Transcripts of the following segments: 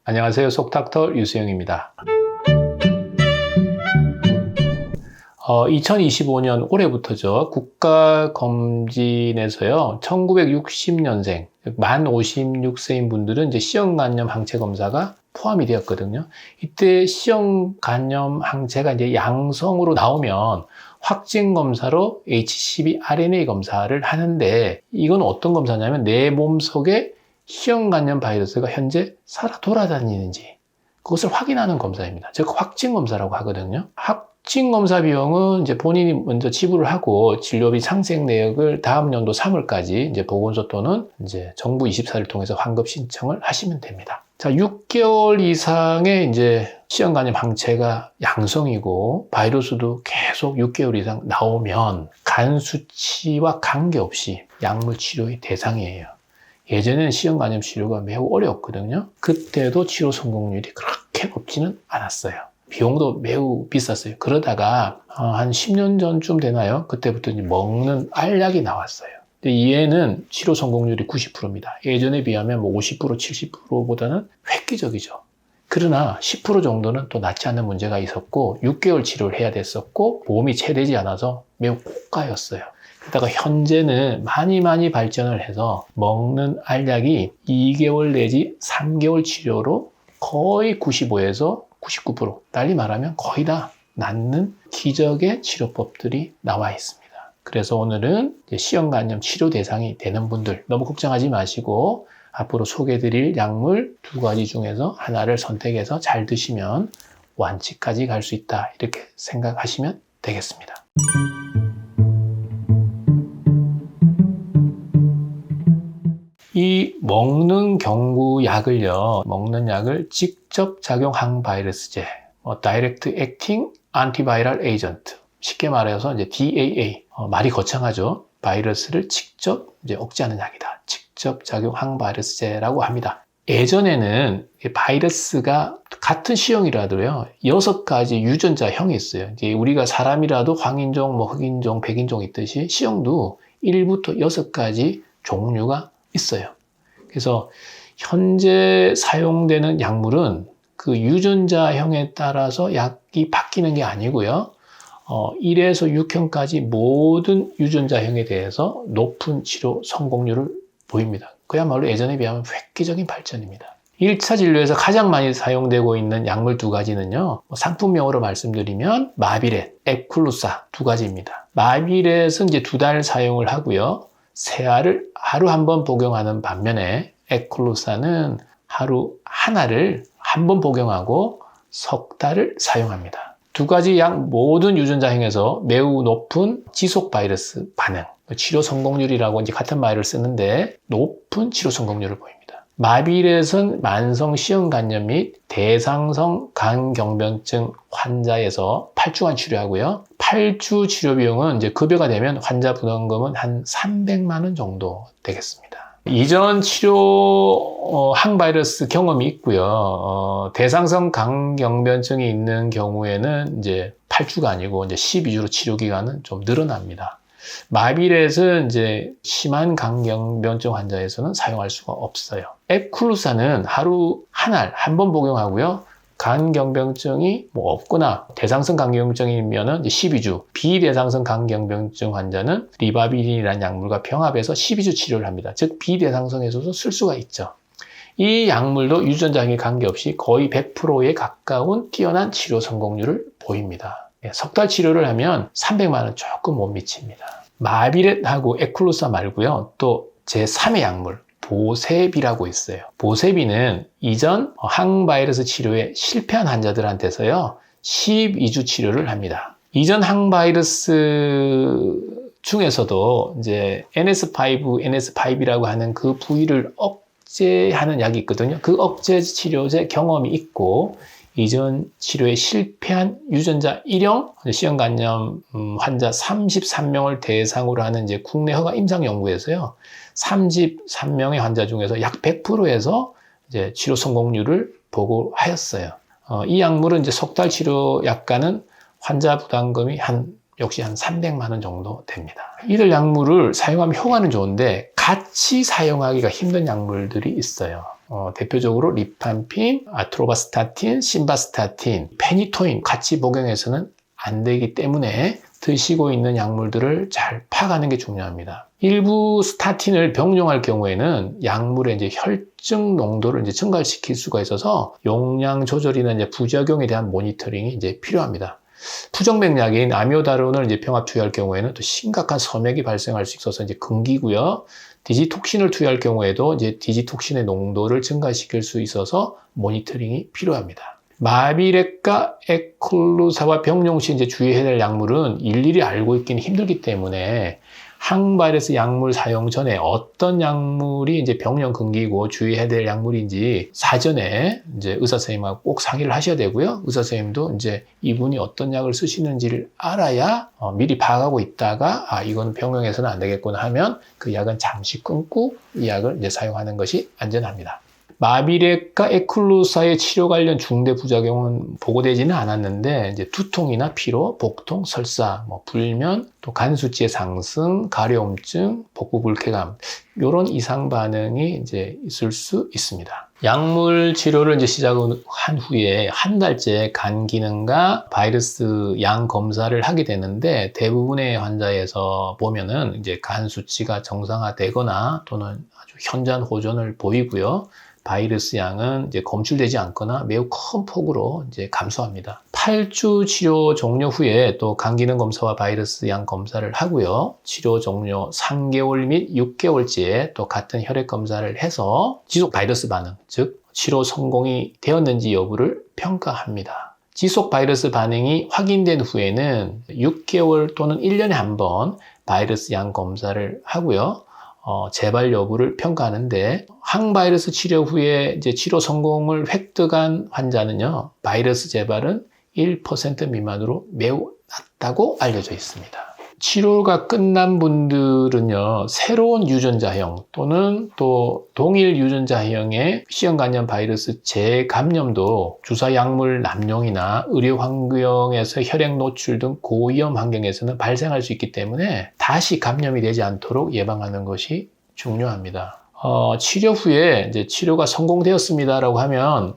안녕하세요. 속닥터 유수영입니다. 2025년 올해부터죠. 국가검진에서요. 1960년생, 만 56세인 분들은 이제 C형간염 항체 검사가 포함이 되었거든요. 이때 C형간염 항체가 이제 양성으로 나오면 확진 검사로 H12 RNA 검사를 하는데, 이건 어떤 검사냐면 내 몸속에 C형간염 바이러스가 현재 살아 돌아다니는지 그것을 확인하는 검사입니다. 즉 확진 검사라고 하거든요. 확진 검사 비용은 이제 본인이 먼저 지불을 하고 진료비 상생 내역을 다음 연도 3월까지 이제 보건소 또는 이제 정부 24를 통해서 환급 신청을 하시면 됩니다. 자, 6개월 이상의 이제 C형간염 항체가 양성이고 바이러스도 계속 6개월 이상 나오면 간 수치와 관계없이 약물 치료의 대상이에요. 예전에는 C형간염 치료가 매우 어려웠거든요. 그때도 치료 성공률이 그렇게 높지는 않았어요. 비용도 매우 비쌌어요. 그러다가 한 10년 전쯤 되나요? 그때부터 이제 먹는 알약이 나왔어요. 근데 얘는 치료 성공률이 90%입니다. 예전에 비하면 뭐 50%, 70%보다는 획기적이죠. 그러나 10% 정도는 또 낫지 않는 문제가 있었고 6개월 치료를 해야 됐었고 보험이 채되지 않아서 매우 고가였어요. 그러다가 현재는 많이 발전을 해서 먹는 알약이 2개월 내지 3개월 치료로 거의 95에서 99%, 달리 말하면 거의 다 낫는 기적의 치료법들이 나와 있습니다. 그래서 오늘은 C형간염 치료 대상이 되는 분들 너무 걱정하지 마시고 앞으로 소개해드릴 약물 2가지 중에서 하나를 선택해서 잘 드시면 완치까지 갈 수 있다, 이렇게 생각하시면 되겠습니다. 이 먹는 경구 약을요, 먹는 약을 직접 작용 항바이러스제, Direct Acting Antiviral Agent, 쉽게 말해서 이제 DAA, 말이 거창하죠. 바이러스를 직접 이제 억제하는 약이다. 직접 작용 항바이러스제라고 합니다. 예전에는 바이러스가 같은 C형이라도요, 6가지 유전자형이 있어요. 이제 우리가 사람이라도 황인종, 흑인종, 백인종 있듯이 C형도 1부터 6가지 종류가 있어요. 그래서 현재 사용되는 약물은 그 유전자형에 따라서 약이 바뀌는 게 아니고요. 1에서 6형까지 모든 유전자형에 대해서 높은 치료 성공률을 보입니다. 그야말로 예전에 비하면 획기적인 발전입니다. 1차 진료에서 가장 많이 사용되고 있는 약물 2가지는요. 상품명으로 말씀드리면 마비렛, 에쿨루사 2가지입니다. 마비렛은 이제 2달 사용을 하고요. 세알을 하루 한 번 복용하는 반면에 에쿨루사는 하루 하나를 한 번 복용하고 석 달을 사용합니다. 2가지 약 모든 유전자형에서 매우 높은 지속 바이러스 반응, 치료 성공률이라고 이제 같은 말을 쓰는데 높은 치료 성공률을 보입니다. 마비렛은 만성 C형간염 및 대상성 간경변증 환자에서 8주간 치료하고요. 8주 치료 비용은 이제 급여가 되면 환자 부담금은 한 300만 원 정도 되겠습니다. 이전 치료 항바이러스 경험이 있고요. 대상성 간경변증이 있는 경우에는 이제 8주가 아니고 이제 12주로 치료 기간은 좀 늘어납니다. 마비렛은 이제 심한 간경변증 환자에서는 사용할 수가 없어요. 에쿨루사는 하루 한 번 복용하고요. 간경변증이 뭐 없거나 대상성 간경변증이면 12주, 비대상성 간경변증 환자는 리바비린이라는 약물과 병합해서 12주 치료를 합니다. 즉 비대상성에서도 쓸 수가 있죠. 이 약물도 유전자형에 관계없이 거의 100%에 가까운 뛰어난 치료 성공률을 보입니다. 석 달 치료를 하면 300만 원 조금 못 미칩니다. 마비렛하고 에쿨루사 말고요. 또 제3의 약물 보세비라고 있어요. 보세비는 이전 항바이러스 치료에 실패한 환자들한테서요 12주 치료를 합니다. 이전 항바이러스 중에서도 이제 NS5, NS5이라고 하는 그 부위를 억제하는 약이 있거든요. 그 억제 치료제 경험이 있고 이전 치료에 실패한 유전자 1형 C형간염 환자 33명을 대상으로 하는 이제 국내 허가 임상 연구에서요. 33명의 환자 중에서 약 100%에서 이제 치료 성공률을 보고하였어요. 이 약물은 이제 석 달 치료 약가는 환자 부담금이 역시 한 300만 원 정도 됩니다. 이들 약물을 사용하면 효과는 좋은데 같이 사용하기가 힘든 약물들이 있어요. 대표적으로 리판핀, 아트로바스타틴, 심바스타틴, 페니토인 같이 복용해서는 안 되기 때문에 드시고 있는 약물들을 잘 파악하는 게 중요합니다. 일부 스타틴을 병용할 경우에는 약물의 이제 혈증 농도를 이제 증가시킬 수가 있어서 용량 조절이나 이제 부작용에 대한 모니터링이 이제 필요합니다. 부정맥약인 아미오다론을 이제 병합 투여할 경우에는 또 심각한 섬액이 발생할 수 있어서 이제 금기고요. 디지톡신을 투여할 경우에도 이제 디지톡신의 농도를 증가시킬 수 있어서 모니터링이 필요합니다. 마비렉과 에클루사와 병용 시 이제 주의해야 될 약물은 일일이 알고 있기는 힘들기 때문에 항바이러스 약물 사용 전에 어떤 약물이 이제 병용 금기고 주의해야 될 약물인지 사전에 이제 의사 선생님하고 꼭 상의를 하셔야 되고요. 의사 선생님도 이제 이분이 어떤 약을 쓰시는지를 알아야 미리 파악하고 있다가 이건 병용해서는 안 되겠구나 하면 그 약은 잠시 끊고 이 약을 이제 사용하는 것이 안전합니다. 마비렉과 에클루사의 치료 관련 중대 부작용은 보고되지는 않았는데 이제 두통이나 피로, 복통, 설사, 불면, 또 간 수치의 상승, 가려움증, 복부 불쾌감 이런 이상 반응이 이제 있을 수 있습니다. 약물 치료를 이제 시작한 후에 한 달째 간 기능과 바이러스 양 검사를 하게 되는데 대부분의 환자에서 보면은 이제 간 수치가 정상화되거나 또는 아주 현저한 호전을 보이고요. 바이러스 양은 이제 검출되지 않거나 매우 큰 폭으로 이제 감소합니다. 8주 치료 종료 후에 또 간 기능 검사와 바이러스 양 검사를 하고요. 치료 종료 3개월 및 6개월째에 또 같은 혈액 검사를 해서 지속 바이러스 반응, 즉 치료 성공이 되었는지 여부를 평가합니다. 지속 바이러스 반응이 확인된 후에는 6개월 또는 1년에 한 번 바이러스 양 검사를 하고요. 재발 여부를 평가하는데 항바이러스 치료 후에 이제 치료 성공을 획득한 환자는요, 바이러스 재발은 1% 미만으로 매우 낮다고 알려져 있습니다. 치료가 끝난 분들은요, 새로운 유전자형 또는 또 동일 유전자형의 C형 간염 바이러스 재감염도 주사 약물 남용이나 의료 환경에서 혈액 노출 등 고위험 환경에서는 발생할 수 있기 때문에 다시 감염이 되지 않도록 예방하는 것이 중요합니다. 치료 후에 이제 치료가 성공되었습니다라고 하면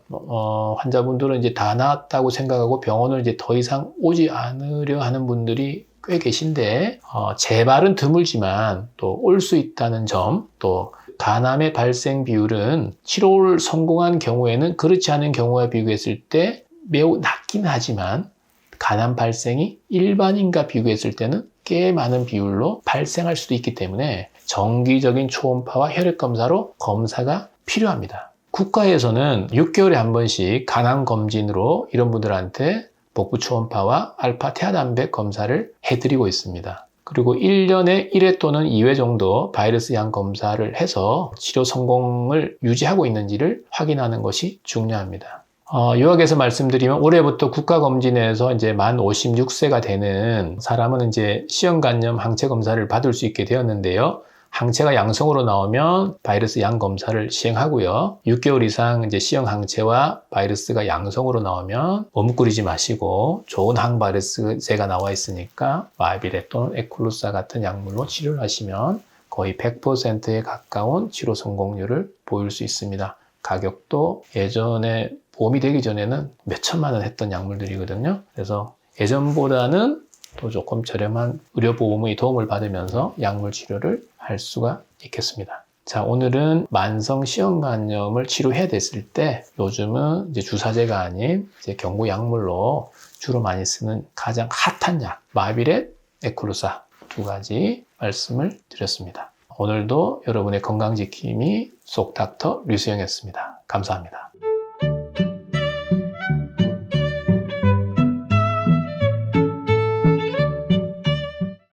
환자분들은 이제 다 나았다고 생각하고 병원을 이제 더 이상 오지 않으려 하는 분들이 꽤 계신데 재발은 드물지만 또 올 수 있다는 점, 또 간암의 발생 비율은 치료를 성공한 경우에는 그렇지 않은 경우와 비교했을 때 매우 낮긴 하지만 간암 발생이 일반인과 비교했을 때는 꽤 많은 비율로 발생할 수도 있기 때문에 정기적인 초음파와 혈액 검사로 검사가 필요합니다. 국가에서는 6개월에 한 번씩 간암 검진으로 이런 분들한테 복부 초음파와 알파 태아단백 검사를 해드리고 있습니다. 그리고 1년에 1회 또는 2회 정도 바이러스 양 검사를 해서 치료 성공을 유지하고 있는지를 확인하는 것이 중요합니다. 요약해서 말씀드리면 올해부터 국가검진에서 이제 만 56세가 되는 사람은 이제 C형 간염 항체 검사를 받을 수 있게 되었는데요. 항체가 양성으로 나오면 바이러스 양 검사를 시행하고요. 6개월 이상 이제 C형 항체와 바이러스가 양성으로 나오면 머뭇거리지 마시고 좋은 항바이러스제가 나와 있으니까 마비렉 또는 에클루사 같은 약물로 치료를 하시면 거의 100%에 가까운 치료 성공률을 보일 수 있습니다. 가격도 예전에 보험이 되기 전에는 몇 천만 원 했던 약물들이거든요. 그래서 예전보다는 또 조금 저렴한 의료보험의 도움을 받으면서 약물 치료를 할 수가 있겠습니다. 자, 오늘은 만성 C형 간염을 치료해야 됐을 때 요즘은 이제 주사제가 아닌 이제 경구 약물로 주로 많이 쓰는 가장 핫한 약, 마비렉, 에클루사 두 가지 말씀을 드렸습니다. 오늘도 여러분의 건강지킴이 속닥터 류수영이었습니다. 감사합니다.